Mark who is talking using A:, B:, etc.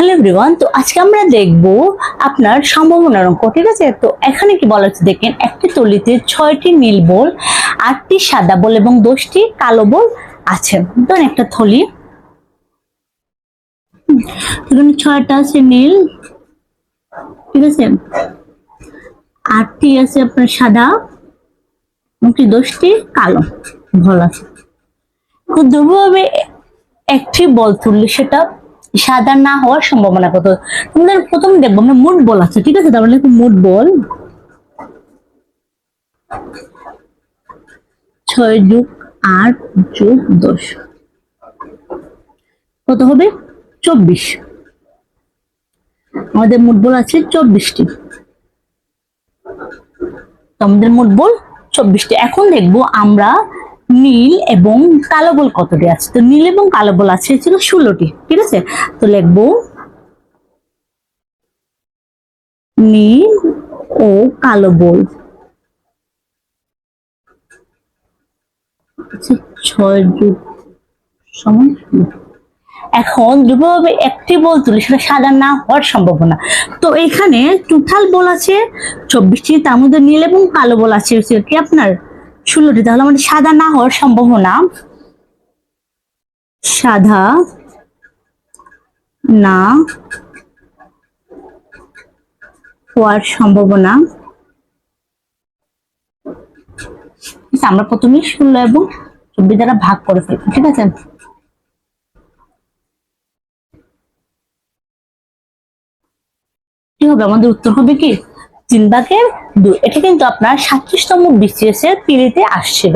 A: Hello everyone, তো আজকে আমরা দেখব আপনার সম্ভাবনার অঙ্ক। ঠিক আছে, তো এখানে কি বলা হচ্ছে দেখেন, একটি তলিতে 6টি নীল বল, 8টি সাদা বল এবং 10টি কালো বল আছে। ধরুন একটা থলি, এখানে 6টা আছে নীল, ঠিক আছে, 8টি আছে আপনার সাদা এবং 10টি কালো বল আছে। খুব দুর্বলভাবে একটি বল তুললে সেটা সাদা না হওয়ার সম্ভাবনা কত? তোমাদের প্রথম দেখবো আমরা মোট বল আছে, ঠিক আছে, তারপরে মোট বল 6+8+10 কত হবে? 24। আমাদের মোট বল আছে 24টি, আমাদের মোট বল 24টি। এখন দেখবো আমরা নীল এবং কালো বল কতটি আছে। তো নীল এবং কালো বল আছে ছিল 16টি, ঠিক আছে। তো লিখবো নীল ও কালো বল 6 সমান। এখন দ্রুতভাবে একটি বল তুলি সেটা সাদা না হওয়ার সম্ভাবনা। তো এখানে টোটাল বল আছে 24টি, তার মধ্যে নীল এবং কালো বল আছে কি আপনার 16টি। তাহলে আমাদের সাদা না হওয়ার সম্ভাবনা, সাদা না হওয়ার সম্ভাবনা আমরা প্রথমে 16 এবং 24 দ্বারা ভাগ করে ফেলবো, ঠিক আছে। কি হবে? আমাদের উত্তর হবে কি 3/2। এটা কিন্তু আপনার 37তম BCS এর পিলিতে আসছিল।